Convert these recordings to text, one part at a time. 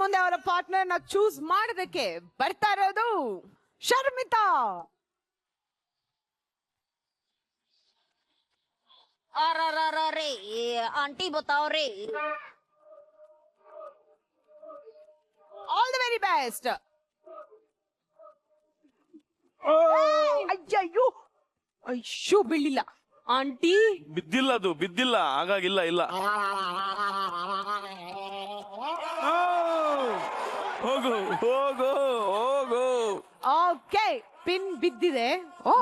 ಮುಂದೆ ಅವರ ಪಾರ್ಟ್ನರ್ ನ ಚೂಸ್ ಮಾಡೋದಕ್ಕೆ ಬರ್ತಾ ಇರೋದು ಶರ್ಮಿತಾ. अरे आंटी बताओ रे. All the very best. ಅಯ್ಯಯ್ಯೋ ಅಯ್ಯೋ ಬೀಳಿಲ್ಲ ಆಂಟಿ. ಬಿದ್ದಿಲ್ಲ, ಅದು ಬಿದ್ದಿಲ್ಲ, ಹಾಗಾಗಿಲ್ಲ. ಇಲ್ಲ ಹೋಗು ಹೋಗು ಹೋಗು. ಓಕೆ, ಪಿನ್ ಬಿದ್ದಿದೆ.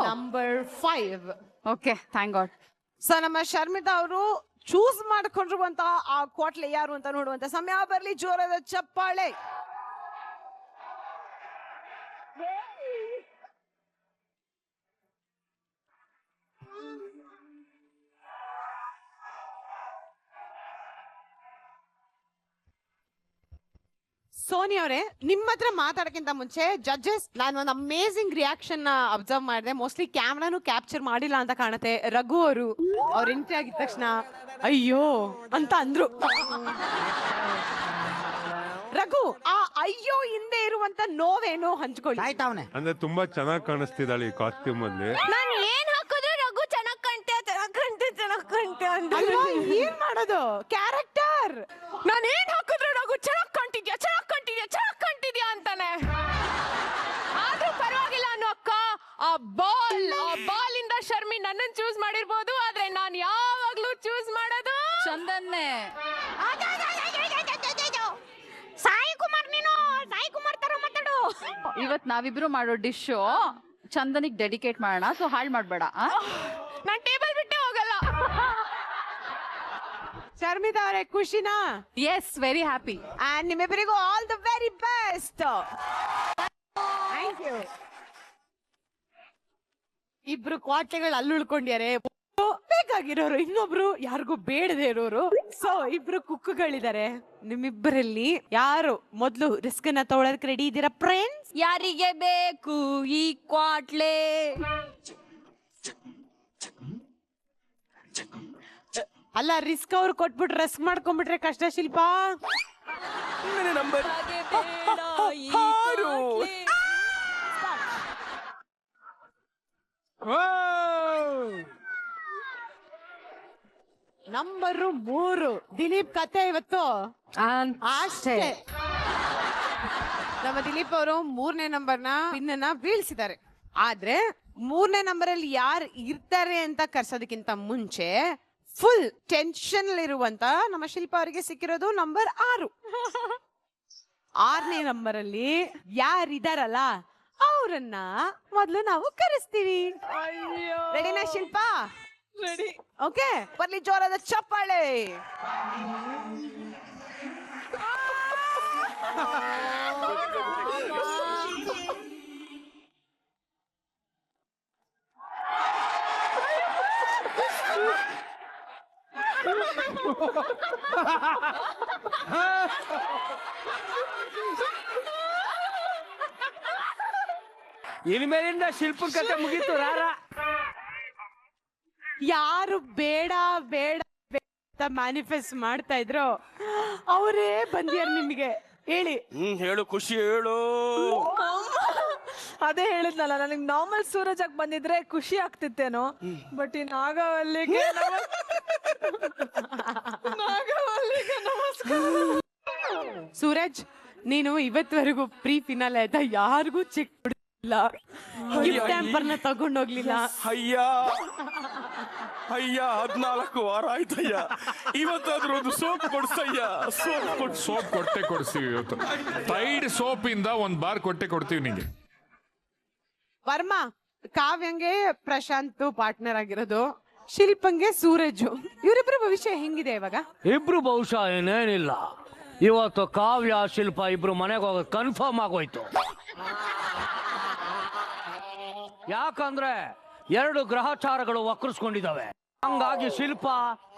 Number 5. Okay, thank god. So ನಮ್ಮ ಶರ್ಮಿತಾ ಅವರು ಚೂಸ್ ಮಾಡ್ಕೊಂಡಿರುವಂತಹ ಆ ಕ್ವಾಟ್ಲೆ ಯಾರು ಅಂತ ನೋಡುವಂತ ಸಮಯ ಬರ್ಲಿ. ಜೋರಾದ ಚಪ್ಪಾಳೆ. ಸೋನಿ ಅವರೇ, ನಿಮ್ಮ ಹತ್ರ ಮಾತಾಡಕ್ಕಿಂತ ಮುಂಚೆ ಜಡ್ಜಸ್ ನಾನು ಒಂದು ಅಮೇಸಿಂಗ್ ರಿಯಾಕ್ಷನ್ ನ ಅಬ್ಸರ್ವ್ ಮಾಡಿದೆ. ಮೋಸ್ಟ್ಲಿ ಕ್ಯಾಮ್ರಾನು ಕ್ಯಾಪ್ಚರ್ ಮಾಡಿಲ್ಲ ಅಂತ ಕಾಣುತ್ತೆ. ರಘು ಅವರು ಅವ್ರ ಎಂಟ್ರಿ ಆಗಿದ ತಕ್ಷಣ ಅಯ್ಯೋ ಅಂತ ಅಂದ್ರು. ರಘು, ಆ ಅಯ್ಯೋ ಹಿಂದೆ ಇರುವಂತ ನೋವೇನು ಹಂಚ್ಕೊಳ್ಳಿ. ಆಯ್ತಾವನೆ ಅಂದ್ರೆ ತುಂಬಾ ಚೆನ್ನಾಗಿ ಕಾಣಿಸ್ತಿದ್ದಾಳೆ ಈ ಕಾಸ್ಟ್ಯೂಮ್ ಅಲ್ಲಿ. ನಾನು ಏನ್ ಹಾಕಿದ್ರು ರಘು ಚೆನ್ನಾಗ್ ಕಾಣ್ತೆ ಅಂತ. ಅಲ್ವಾ, ಏನ್ ಮಾಡೋದು ಕ್ಯಾರೆಕ್ಟರ್. ನಾನು ಏನ್ ಹಾಕಿದ್ರು ರಘು ಚೆನ್ನಾಗ್ ಕಾಣ್ತಿದ್ಯಾ ಅಂತಾನೆ. ಆದ್ರೂ ಪರವಾಗಿಲ್ಲ ಅನ್ನೋ ಅಕ್ಕ. ಆ ಬಾಲ್ ಇಂದ ಶರ್ಮಿ ನನ್ನನ್ನು ಚೂಸ್ ಮಾಡಿರ್ಬೋದು, ಆದ್ರೆ ನಾನ್ ಯಾವಾಗ್ಲೂ ಚೂಸ್ ಮಾಡೋದು ಚಂದನ್ನೇ. ಸಾಯಿ ಕುಮಾರ್ ತರ ಮಾತಾಡು. ಇವತ್ ನಾವಿಬ್ರು ಮಾಡೋ ಡಿಶ್ ಚಂದನಿಗೆ ಡೆಡಿಕೇಟ್ ಮಾಡೋಣ. ಸೊ ಹಾಳ್ ಮಾಡ್ಬೇಡ. ನಾನ್ ಟೇಬಲ್ ಬಿಟ್ಟೆ ಹೋಗಲ್ಲ. ಶರ್ಮಿತಾ ಅವರೇ, ಖುಷಿನಾ? Yes, very happy. ಅಂಡ್ ನಿಮ್ಮಿಬ್ಬರಿಗೂ all the very best. Thank you. ಇಬ್ರು ಕ್ವಾಟ್ಲೆಗಳು ಅಲ್ಲಿ ಉಳ್ಕೊಂಡ್ಯಾರೆ. ಬೇಕಾಗಿರೋರು, ಇನ್ನೊಬ್ರು ಯಾರಿಗೂ ಬೇಡದೆ ಇರೋರು. ಸೊ ಇಬ್ರು ಕುಕ್ಕುಗಳಿದ್ದಾರೆ. ನಿಮ್ಮಿಬ್ಬರಲ್ಲಿ ಯಾರು ಮೊದ್ಲು ರಿಸ್ಕ್ ನ ತಗೊಳಕ್ ರೆಡಿ ಇದ್ದೀರಾ ಫ್ರೆಂಡ್ಸ್? ಯಾರಿಗೆ ಬೇಕು ಈ ಕ್ವಾಟ್ಲೆ? ಅಲ್ಲ, ರಿಸ್ಕ್ ಅವ್ರು ಕೊಟ್ಬಿಟ್ಟು ರಿಸ್ಕ್ ಮಾಡ್ಕೊಂಡ್ಬಿಟ್ರೆ ಕಷ್ಟ ಶಿಲ್ಪ. ನಂಬರ್ ನಂಬರು 3 ದಿಲೀಪ್ ಕತೆ ಇವತ್ತು ಅಷ್ಟೇ. ನಮ್ಮ ದಿಲೀಪ್ ಅವರು 3ನೇ ನಂಬರ್ನ ಪಿನ್ನ ಬೀಳ್ಸಿದ್ದಾರೆ. ಆದ್ರೆ 3ನೇ ನಂಬರ್ ಅಲ್ಲಿ ಯಾರು ಇರ್ತಾರೆ ಅಂತ ಕರ್ಸೋದಕ್ಕಿಂತ ಮುಂಚೆ ಫುಲ್ ಟೆನ್ಷನ್ ಇರುವಂತ ನಮ್ಮ ಶಿಲ್ಪ ಅವರಿಗೆ ಸಿಕ್ಕಿರೋದು ನಂಬರ್ 6. 6ನೇ ನಂಬರ್ ಅಲ್ಲಿ ಯಾರಿದಾರಲ್ಲ ಅವರನ್ನ ಮೊದ್ಲು ನಾವು ಕರೆಸ್ತೀವಿ. ರೆಡಿನಾ ಶಿಲ್ಪ? ರೆಡಿ. ಓಕೆ, ಬರ್ಲಿ ಜೋರಾದ ಚಪ್ಪಾಳೆ. ಇನ್ಮೇಲಿಂದ ಶಿಲ್ಪ ಕತೆ ಮುಗೀತು. ಯಾರು ಬೇಡ ಬೇಡ ಅಂತ ಮ್ಯಾನಿಫೆಸ್ಟ್ ಮಾಡ್ತಾ ಇದ್ರು ಅವರೇ ಬಂದ್ಯಾರ ನಿಮ್ಗೆ. ಹೇಳಿ. ಹೇಳು, ಖುಷಿ ಹೇಳು. ಅದೇ ಹೇಳಿದ್ನಲ್ಲ, ನನಗೆ ನಾರ್ಮಲ್ ಸೂರಜ್ ಆಗಿ ಬಂದಿದ್ರೆ ಖುಷಿ ಆಗ್ತಿತ್ತೇನೋ. ಬಟ್ ಈ ನಾಗವಲ್ಲಿಗೆ ನಮಸ್ಕಾರ. ಸೂರಜ್, ನೀನು ಇವತ್ವರೆಗೂ ಪ್ರೀ ಫಿನಾಲೆ ಆಯ್ತಾ ಯಾರಿಗೂ ಚೆಕ್ ಕೊಡಿಲ್ಲ, ಗಿಫ್ಟ್ ಹ್ಯಾಂಪರ್ ನ ತಗೊಂಡೋಗ್ಲಿಲ್ಲ. ಅಯ್ಯ 14 ವಾರ ಆಯ್ತಯ್ಯ. ಇವತ್ತಾದ್ರೂ ಒಂದು ಸೋಪ್ ಕೊಡ್ಸಯ್ಯ. ಸೋಪ್ ಕೊಟ್ಟೆ ಕೊಡ್ತೀವಿ ಇವತ್ತು. ಟೈಡ್ ಸೋಪ್ ಇಂದ ಒಂದ್ ಬಾರ್ ಕೊಟ್ಟೆ ಕೊಡ್ತೀವಿ ನಿಂಗೆ. ವರ್ಮಾ, ಕಾವ್ಯಂಗೆ ಪ್ರಶಾಂತ್ ಪಾರ್ಟ್ನರ್ ಆಗಿರೋದು, ಶಿಲ್ಪಂಗೆ ಸೂರಜ್. ಇವರಿಬ್ಬರ ಭವಿಷ್ಯ ಹೆಂಗಿದೆ ಇವಾಗ? ಇಬ್ರು ಬಹುಶಃ ಏನೇನಿಲ್ಲ. ಇವತ್ತು ಕಾವ್ಯ ಶಿಲ್ಪ ಇಬ್ರು ಮನೆಗೆ ಹೋಗೋದು ಕನ್ಫರ್ಮ್ ಆಗೋಯ್ತು. ಯಾಕಂದ್ರೆ 2 ಗ್ರಹಚಾರಗಳು ವಕ್ರಿಸ್ಕೊಂಡಿದ್ದಾವೆ. ಹಂಗಾಗಿ ಶಿಲ್ಪ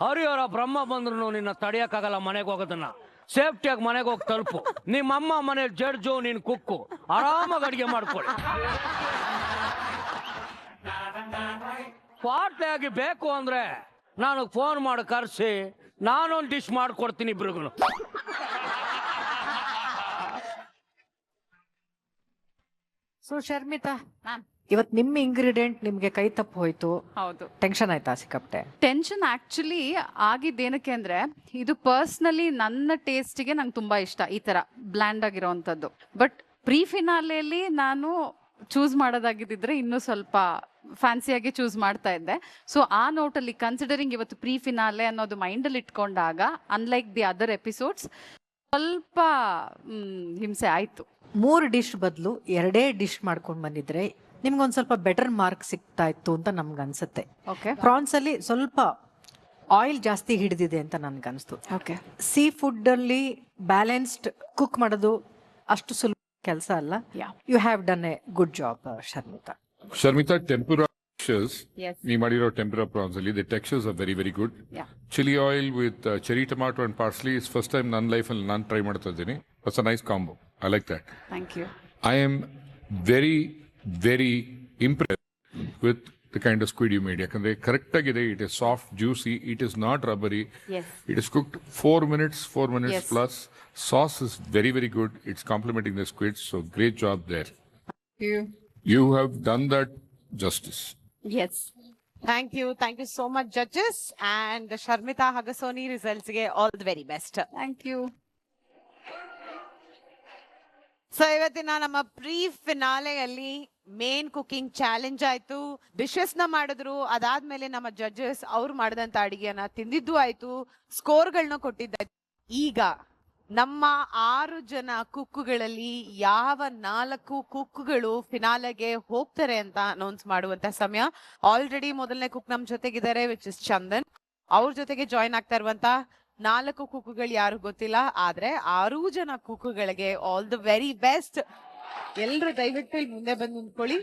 ಹರಿಹರ ಬ್ರಹ್ಮ ಬಂದ್ರು ನಿನ್ನ ತಡೆಯಕ್ಕಾಗಲ್ಲ ಮನೆಗೆ ಹೋಗೋದನ್ನ. ಸೇಫ್ಟಿಯಾಗಿ ಮನೆಗೆ ಹೋಗಿ ತಲುಪು. ನಿಮ್ಮಮ್ಮ ಮನೆ ಜಡ್ಜು, ನೀನ್ ಕುಕ್ಕು, ಆರಾಮಾಗಿ ಅಡಿಗೆ ಮಾಡ್ಕೊಳ್ಳಿ. ಪಾರ್ಟಿಯಾಗಿ ಬೇಕು ಅಂದ್ರೆ ನಾನು ಫೋನ್ ಮಾಡಿ ಕರೆಸಿ ನಾನೊಂದು ಡಿಶ್ ಮಾಡ್ಕೊಡ್ತೀನಿ ಇಬ್ರಿಗೂ. So Sharmita, Ma'am. ಇವತ್ ನಿಮ್ಮ ಇಂಗ್ರೀಡಿಯೆಂಟ್ ನಿಮ್ಗೆ ಕೈ ತಪ್ಪು ಹೋಯ್ತು, ಹೌದು. ಟೆನ್ಷನ್ ಆಯ್ತಾ ಸಿಕ್ಕಾಪಟ್ಟೆ? ಟೆನ್ಷನ್ ಆಕ್ಚುಲಿ ಆಗಿದ್ದೇನಕ್ಕೆ ಅಂದ್ರೆ ಇದು ಪರ್ಸ್ನಲಿ ನನ್ನ ಟೇಸ್ಟಿಗೆ ನಂಗೆ ತುಂಬಾ ಇಷ್ಟ ಈ ತರ ಬ್ಲ್ಯಾಂಡ್ ಆಗಿರೋವಂಥದ್ದು. ಬಟ್ ಪ್ರೀ ಫಿನಾಲೆಯಲ್ಲಿ ನಾನು ಚೂಸ್ ಮಾಡೋದಾಗಿದ್ದಿದ್ರೆ ಇನ್ನೂ ಸ್ವಲ್ಪ ಫ್ಯಾನ್ಸಿಯಾಗಿ ಚೂಸ್ ಮಾಡ್ತಾ ಇದ್ದೆ. ಸೊ ಆ ನೋಟಲ್ಲಿ ಕನ್ಸಿಡರಿಂಗ್ ಇವತ್ತು ಪ್ರೀ ಫಿನಾಲೆ ಅನ್ನೋದು ಮೈಂಡಲ್ಲಿ ಇಟ್ಕೊಂಡಾಗ ಅನ್ಲೈಕ್ ದಿ ಅದರ್ ಎಪಿಸೋಡ್ಸ್ ಸ್ವಲ್ಪ ಹಿಂಸೆ ಆಯ್ತು. 3 ಡಿಶ್ ಬದಲು 2 ಡಿಶ್ ಮಾಡ್ಕೊಂಡು ಬಂದಿದ್ರೆ ನಿಮ್ಗೊಂದ್ ಸ್ವಲ್ಪ ಬೆಟರ್ ಮಾರ್ಕ್ ಸಿಗ್ತಾ ಇತ್ತು ಅಂತ ನಮ್ಗೆ ಅನ್ಸುತ್ತೆ. ಓಕೆ ಪ್ರಾನ್ಸ್ ಅಲ್ಲಿ ಸ್ವಲ್ಪ ಆಯಿಲ್ ಜಾಸ್ತಿ ಹಿಡಿದಿದೆ ಅಂತ ನನ್ಗನ್ಸ್ತು. ಓಕೆ ಸೀ ಫುಡ್ ಅಲ್ಲಿ ಬ್ಯಾಲೆನ್ಸ್ಡ್ ಕುಕ್ ಮಾಡೋದು ಅಷ್ಟು ಸುಲಭ ಕೆಲಸ ಅಲ್ಲ. Yeah. You have done a good job Sharmita. Sharmita, tempura textures, Yes. nee madiro tempura prawns ali, the textures are very very good. Yeah. Chili oil with cherry tomato and parsley is first time ನನ್ನ life ಅಲ್ಲಿ ನಾನು try ಮಾಡ್ತಾ ಇದ್ದೀನಿ. That's a nice combo. I like that. Thank you. I am very very impressed with the kind of squid you made. ಯಾಕಂದ್ರೆ correct ಆಗಿದೆ. It is soft, juicy. It is not rubbery. Yes. It is cooked 4 minutes Yes. plus. Sauce is very very good. It's complementing the squid. So great job there. You have done that justice. Yes thank you so much judges and Sharmita ಹಗಸೋನಿ results ಗೆ all the very best. Thank you. So ಇವತ್ತಿನ ನಮ್ಮ pre ಫಿನಾಲೆಯಲ್ಲಿ main cooking challenge ಆಯ್ತು, dishes ನ ಮಾಡಿದ್ರು, ಅದಾದ್ಮೇಲೆ ನಮ್ಮ ಜಡ್ಜಸ್ ಅವ್ರು ಮಾಡಿದಂತ ಅಡಿಗೆಯನ್ನ ತಿಂದಿದ್ದು ಆಯ್ತು, ಸ್ಕೋರ್ಗಳನ್ನ ಕೊಟ್ಟಿದ್ದಾಯ್ತು. ಈಗ ನಮ್ಮ 6 ಜನ ಕುಕ್ಕುಗಳಲ್ಲಿ ಯಾವ 4 ಕುಕ್ಕುಗಳು ಫಿನಾಲೆಗೆ ಹೋಗ್ತಾರೆ ಅಂತ ಅನೌನ್ಸ್ ಮಾಡುವಂತ ಸಮಯ. ಆಲ್ರೆಡಿ ಮೊದಲನೇ ಕುಕ್ ನಮ್ ಜೊತೆಗಿದ್ದಾರೆ, ವಿಚ್ ಇಸ್ ಚಂದನ್. ಅವ್ರ ಜೊತೆಗೆ ಜಾಯಿನ್ ಆಗ್ತಾ ಇರುವಂತ 4 ಕುಕ್ಕುಗಳು ಯಾರು ಗೊತ್ತಿಲ್ಲ, ಆದ್ರೆ 6 ಜನ ಕುಕ್ಕುಗಳಿಗೆ ಆಲ್ ದಿ ವೆರಿ ಬೆಸ್ಟ್. ಎಲ್ರು ದಯವಿಟ್ಟು ಇಲ್ಲಿ ಮುಂದೆ ಬಂದು ನಿಂತ್ಕೊಳ್ಳಿ.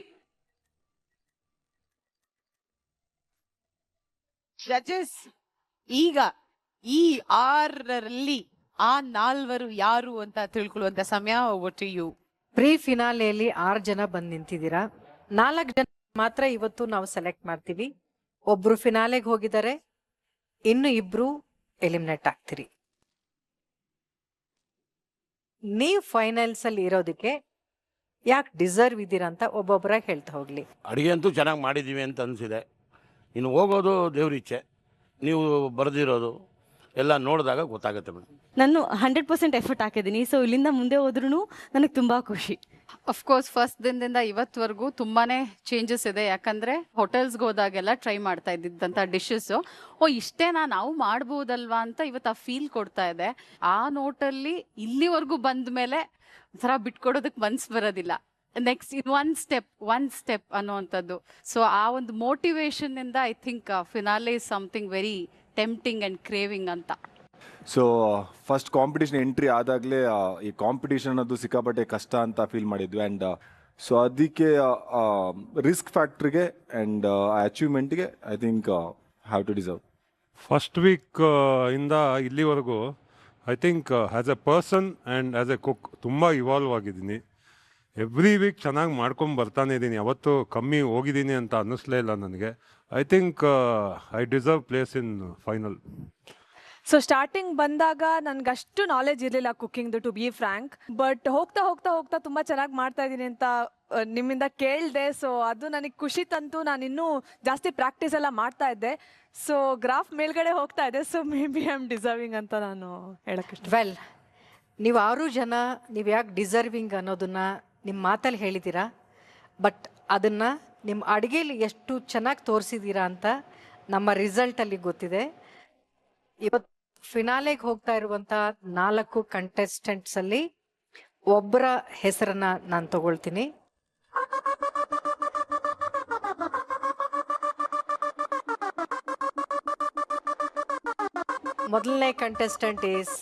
ಜಡ್ಜಸ್, ಈಗ ಈ 6ರಲ್ಲಿ ಆ 4 ಯಾರು ಅಂತ ತಿಳ್ಕೊಳ್ಳುವಂತ ಸಮಯ. Over to you. ಪ್ರೀ ಫಿನಾಲೆಯಲ್ಲಿ 6 ಜನ ಬಂದ್ ನಿಂತಿದ್ದೀರಾ. 4 ಜನ ಮಾತ್ರ ಇವತ್ತು ನಾವು ಸೆಲೆಕ್ಟ್ ಮಾಡ್ತೀವಿ. ಒಬ್ರು ಫಿನಾಲೆಗೆ ಹೋಗಿದ್ದಾರೆ, ಇನ್ನು 2 ಎಲಿಮಿನೇಟ್ ಆಗ್ತೀರಿ. ನೀವು ಫೈನಲ್ಸ್ ಅಲ್ಲಿ ಇರೋದಕ್ಕೆ ಯಾಕೆ ಡಿಸರ್ವ್ ಇದ್ದೀರಾ ಅಂತ ಒಬ್ಬೊಬ್ಬರಾಗಿ ಹೇಳ್ತಾ ಹೋಗ್ಲಿ. ಅಡುಗೆ ಅಂತೂ ಚೆನ್ನಾಗಿ ಮಾಡಿದ್ದೀವಿ ಅಂತ ಅನಿಸಿದೆ. ಇನ್ನು ಹೋಗೋದು ದೇವ್ರಿಚ್ಛೆ. ನೀವು ಬರೆದಿರೋದು ಎಲ್ಲ ನೋಡಿದಾಗ ಗೊತ್ತಾಗುತ್ತೆ ಮೇಡಮ್. ನಾನು 100% ಎಫರ್ಟ್ ಹಾಕಿದ್ದೀನಿ. ಸೊ ಇಲ್ಲಿಂದ ಮುಂದೆ ಹೋದ್ರೂ ನನಗೆ ತುಂಬ ಖುಷಿ. ಅಫ್ಕೋರ್ಸ್ ಫಸ್ಟ್ ದಿನದಿಂದ ಇವತ್ತವರೆಗೂ ತುಂಬಾನೇ ಚೇಂಜಸ್ ಇದೆ. ಯಾಕಂದ್ರೆ ಹೋಟೆಲ್ಸ್ಗೆ ಹೋದಾಗೆಲ್ಲ ಟ್ರೈ ಮಾಡ್ತಾ ಇದ್ದಿದ್ದಂಥ ಡಿಶಸ್ಸು ಇಷ್ಟೇನಾ ನಾವು ಮಾಡ್ಬೋದಲ್ವಾ ಅಂತ ಇವತ್ತು ಆ ಫೀಲ್ ಕೊಡ್ತಾ ಇದೆ. ಆ ನೋಟಲ್ಲಿ ಇಲ್ಲಿವರೆಗೂ ಬಂದ ಮೇಲೆ ಒಂಥರ ಬಿಟ್ಕೊಡೋದಕ್ಕೆ ಮನ್ಸು ಬರೋದಿಲ್ಲ. ನೆಕ್ಸ್ಟ್ ಇನ್ ಒನ್ ಸ್ಟೆಪ್ ಅನ್ನೋವಂಥದ್ದು. ಸೊ ಆ ಒಂದು ಮೋಟಿವೇಶನ್ ಇಂದ I think finale is something very tempting and craving ಅಂತ. ಸೊ ಫಸ್ಟ್ ಕಾಂಪಿಟೇಷನ್ ಎಂಟ್ರಿ ಆದಾಗಲೇ ಈ ಕಾಂಪಿಟೇಷನ್ ಅದು ಸಿಕ್ಕಾಪಟ್ಟೆ ಕಷ್ಟ ಅಂತ ಫೀಲ್ ಮಾಡಿದ್ವಿ. ಆ್ಯಂಡ್ ಸೊ ಅದಕ್ಕೆ ರಿಸ್ಕ್ ಫ್ಯಾಕ್ಟ್ರಿಗೆ ಆ್ಯಂಡ್ ಅಚೀವ್ಮೆಂಟ್ಗೆ I think have to deserve. First week ಇಂದ ಇಲ್ಲಿವರೆಗೂ I think as a person and as a cook ತುಂಬ ಇವಾಲ್ವ್ ಆಗಿದ್ದೀನಿ. ಎವ್ರಿ ವೀಕ್ ಚೆನ್ನಾಗಿ ಮಾಡ್ಕೊಂಡು ಬರ್ತಾನೆ ಇದ್ದೀನಿ. ಯಾವತ್ತೂ ಕಮ್ಮಿ ಹೋಗಿದ್ದೀನಿ ಅಂತ ಅನ್ನಿಸ್ಲೇ ಇಲ್ಲ ನನಗೆ. I think I deserve place in final. So starting ಬಂದಾಗ ನನ್ಗಷ್ಟು ನಾಲೆಜ್ ಇರಲಿಲ್ಲ ಕುಕ್ಕಿಂಗ್ದು, ಟು ಬಿ ಫ್ರ್ಯಾಂಕ್. ಬಟ್ ಹೋಗ್ತಾ ಹೋಗ್ತಾ ಹೋಗ್ತಾ ತುಂಬ ಚೆನ್ನಾಗಿ ಮಾಡ್ತಾ ಇದ್ದೀನಿ ಅಂತ ನಿಮ್ಮಿಂದ ಕೇಳಿದೆ. ಸೊ ಅದು ನನಗೆ ಖುಷಿ ತಂತು. ನಾನು ಇನ್ನೂ ಜಾಸ್ತಿ ಪ್ರಾಕ್ಟೀಸ್ ಎಲ್ಲ ಮಾಡ್ತಾ ಇದ್ದೆ. ಸೊ ಗ್ರಾಫ್ ಮೇಲ್ಗಡೆ ಹೋಗ್ತಾ ಇದೆ. So may be I am deserving ಅಂತ ನಾನು ಹೇಳಕ್ಕೆ ಇಷ್ಟ. ವೆಲ್, ನೀವು 6 ಜನ ನೀವು ಯಾಕೆ ಡಿಸರ್ವಿಂಗ್ ಅನ್ನೋದನ್ನ ನಿಮ್ಮ ಮಾತಲ್ಲಿ ಹೇಳಿದ್ದೀರಾ. ಬಟ್ ಅದನ್ನ ನಿಮ್ಮ ಅಡುಗೆಲಿ ಎಷ್ಟು ಚೆನ್ನಾಗಿ ತೋರಿಸಿದ್ದೀರಾ ಅಂತ ನಮ್ಮ ರಿಸಲ್ಟಲ್ಲಿ ಗೊತ್ತಿದೆ. ಇವತ್ತು ಫಿನಾಲೆಗೆ ಹೋಗ್ತಾ ಇರುವಂತ 4 ಕಂಟೆಸ್ಟೆಂಟ್ಸ್ ಅಲ್ಲಿ ಒಬ್ಬರ ಹೆಸರನ್ನ ನಾನು ತಗೊಳ್ತೀನಿ. ಮೊದಲನೇ ಕಂಟೆಸ್ಟೆಂಟ್ ಈಸ್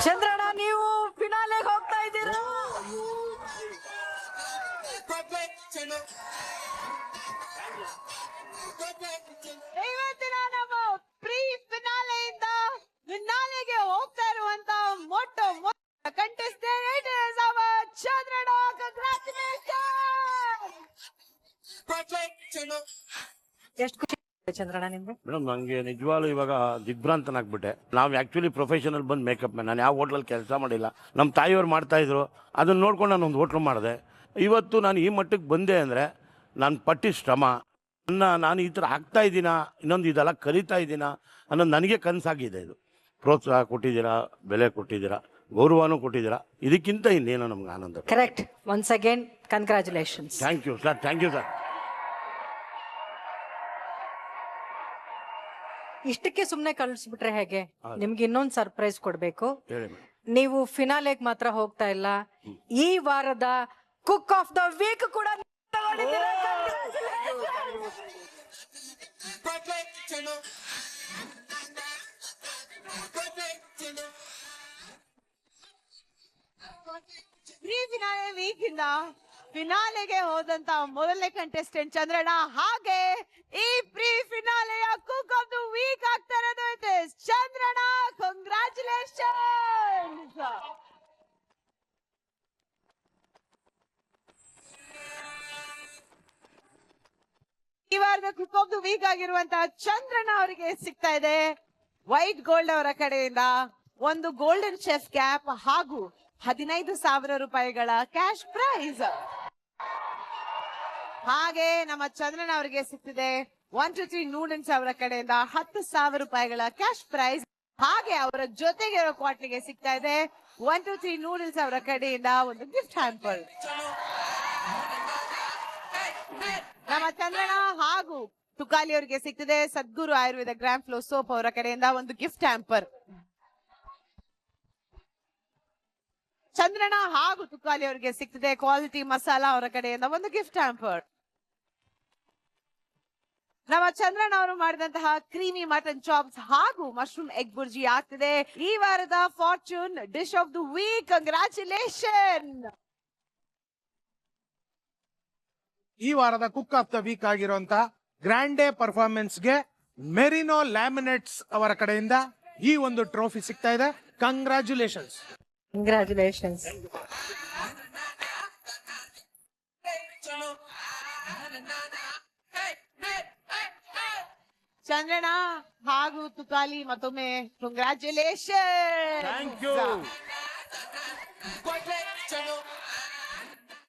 ಚಂದ್ರಣ್ಣ. ನೀವು ಫಿನಾಲೆಗೆ ಹೋಗ್ತಾ ಇದ್ದೀರಾ. ಇವತ್ತಿನ ನಮ್ಮ ಪ್ರೀ ಫಿನಾಲೆಯಿಂದ ಫಿನಾಲೆಗೆ ಹೋಗ್ತಾ ಇರುವಂತ ಮೊಟ್ಟ ಕಂಟೆಸ್ಟೆಂಟ್ ಇಸ್ ಅವರ್ ಚಂದ್ರಣ್ಣ. ಎಷ್ಟು ಖುಷಿ ಚಂದ್ರಣ್ಣ ನಿಮ್ಗೆ? ಮೇಡಮ್ ನನಗೆ ನಿಜವಾಗ್ಲೂ ಇವಾಗ ದಿಗ್ಭ್ರಾಂತನಾಗ್ಬಿಟ್ಟೆ. ನಾವು ಆ್ಯಕ್ಚುಲಿ ಪ್ರೊಫೆಷನಲ್ ಬಂದು ಮೇಕಪ್ ಮ್ಯಾನ್. ನಾನು ಯಾವ ಹೋಟ್ಲಲ್ಲಿ ಕೆಲಸ ಮಾಡಿಲ್ಲ. ನಮ್ಮ ತಾಯಿಯವ್ರು ಮಾಡ್ತಾಯಿದ್ರು, ಅದನ್ನು ನೋಡ್ಕೊಂಡು ನಾನು ಒಂದು ಹೋಟ್ಲು ಮಾಡಿದೆ. ಇವತ್ತು ನಾನು ಈ ಮಟ್ಟಕ್ಕೆ ಬಂದೆ ಅಂದರೆ ನಾನು ಪಟ್ಟಿ ಶ್ರಮ. ನಾನು ಈ ಥರ ಆಗ್ತಾ ಇದ್ದೀನಾ, ಇನ್ನೊಂದು ಇದೆಲ್ಲ ಕಲಿತಾ ಇದ್ದೀನಾ ಅನ್ನೋದು ನನಗೆ ಕನಸಾಗಿದೆ. ಇದು ಪ್ರೋತ್ಸಾಹ ಕೊಟ್ಟಿದ್ದೀರಾ, ಬೆಲೆ ಕೊಟ್ಟಿದ್ದೀರಾ, ಗೌರವನೂ ಕೊಟ್ಟಿದ್ದೀರಾ. ಇದಕ್ಕಿಂತ ಇನ್ನೇನೋ ನಮ್ಗೆ ಆನಂದ. Correct. Once again congratulations. Thank you sir, thank you sir. ಇಷ್ಟಕ್ಕೆ ಸುಮ್ಮನೆ ಕಳಿಸ್ಬಿಟ್ರೆ ಹೇಗೆ? ನಿಮ್ಗೆ ಇನ್ನೊಂದು ಸರ್ಪ್ರೈಸ್ ಕೊಡ್ಬೇಕು. ಹೇಳಿ ಮೇಡಮ್. ನೀವು ಫಿನಾಲೆಗೆ ಮಾತ್ರ ಹೋಗ್ತಾ ಇಲ್ಲ, ಈ ವಾರದ ಕುಕ್ ಆಫ್ ದ ವೀಕ್ ಕೂಡ ತಗೊಂಡಿದ್ದೀರಾ. ಪ್ರೀ ಫಿನಾಲೆ ವೀಕ್ ಇಂದ ಫಿನಾಲೆಗೆ ಹೋದಂತ ಮೊದಲನೇ ಕಂಟೆಸ್ಟೆಂಟ್ ಚಂದ್ರಣ್ಣ. ಹಾಗೆ ಈ ಪ್ರೀ ಫಿನಾಲೆಯ ಕುಕ್ ಆಫ್ ದ ವೀಕ್ ಆಗ್ತಾ ಇರೋದು ಚಂದ್ರಣ್ಣ. ಕಂಗ್ರ್ಯಾಚುಲೇಷನ್ಸ್. ಈ ವಾರದ ಕುಕ್ ಆಫ್ ದ ವೀಕ್ ಆಗಿರುವಂತಹ ಚಂದ್ರಣ್ಣ ಅವರಿಗೆ ಸಿಗ್ತಾ ಇದೆ ವೈಟ್ ಗೋಲ್ಡ್ ಅವರ ಕಡೆಯಿಂದ ಒಂದು ಗೋಲ್ಡನ್ ಶೆಫ್ ಕ್ಯಾಪ್ ಹಾಗೂ 15,000 ರೂಪಾಯಿಗಳ ಕ್ಯಾಶ್ ಪ್ರೈಸ್. ಹಾಗೆ ನಮ್ಮ ಚಂದ್ರಣ್ಣ ಅವರಿಗೆ ಸಿಗ್ತಿದೆ 1 2 3 ನೂಡಲ್ಸ್ ಅವರ ಕಡೆಯಿಂದ 10,000 ರೂಪಾಯಿಗಳ ಕ್ಯಾಶ್ ಪ್ರೈಸ್. ಹಾಗೆ ಅವರ ಜೊತೆಗೆ ಇರೋ ಕ್ವಾಟ್ಲಿಗೆ ಸಿಗ್ತಾ ಇದೆ 1 2 3 ನೂಡಲ್ಸ್ ಅವರ ಕಡೆಯಿಂದ ಒಂದು ಗಿಫ್ಟ್ ಹ್ಯಾಂಪರ್. ನಮ್ಮ ಚಂದ್ರಣ್ಣ ಹಾಗೂ ತುಕಾಲಿ ಅವರಿಗೆ ಸಿಗ್ತಿದೆ ಸದ್ಗುರು ಆಯುರ್ವೇದ ಗ್ರಾಮ್ ಫ್ಲೋ ಸೋಪ್ ಅವರ ಕಡೆಯಿಂದ ಒಂದು ಗಿಫ್ಟ್ ಹ್ಯಾಂಪರ್. ಚಂದ್ರಣ್ಣ ಹಾಗೂ ತುಕಾಲಿ ಅವರಿಗೆ ಸಿಗ್ತಿದೆ ಕ್ವಾಲಿಟಿ ಮಸಾಲಾ ಅವರ ಕಡೆಯಿಂದ ಒಂದು ಗಿಫ್ಟ್ ಹ್ಯಾಂಪರ್. ನಮ್ಮ ಚಂದ್ರಣ್ಣ ಅವರು ಮಾಡಿದಂತಹ ಕ್ರೀಮಿ ಮಟನ್ ಚಾಪ್ಸ್ ಹಾಗೂ ಮಶ್ರೂಮ್ ಎಗ್ ಬುರ್ಜಿ ಆಗ್ತಿದೆ ಈ ವಾರದ fortune dish of the week. Congratulation. ಈ ವಾರದ ಕುಕ್ ಆಫ್ ದ ವೀಕ್ ಆಗಿರುವಂತಹ ಗ್ರ್ಯಾಂಡೇ ಪರ್ಫಾರ್ಮೆನ್ಸ್ಗೆ ಮೆರಿನೋ ಲ್ಯಾಮಿನೇಟ್ಸ್ ಅವರ ಕಡೆಯಿಂದ ಈ ಒಂದು ಟ್ರೋಫಿ ಸಿಗ್ತಾ ಇದೆ. ಕಂಗ್ರ್ಯಾಚುಲೇಷನ್ಸ್. ಕಂಗ್ರ್ಯಾಚುಲೇಷನ್ಸ್. ಚಂದ್ರಣ್ಣ ಹಾಗೂ ತುಕಾಲಿ ಮತ್ತೊಮ್ಮೆ ಕಂಗ್ರ್ಯಾಚುಲೇಷನ್. Thank you.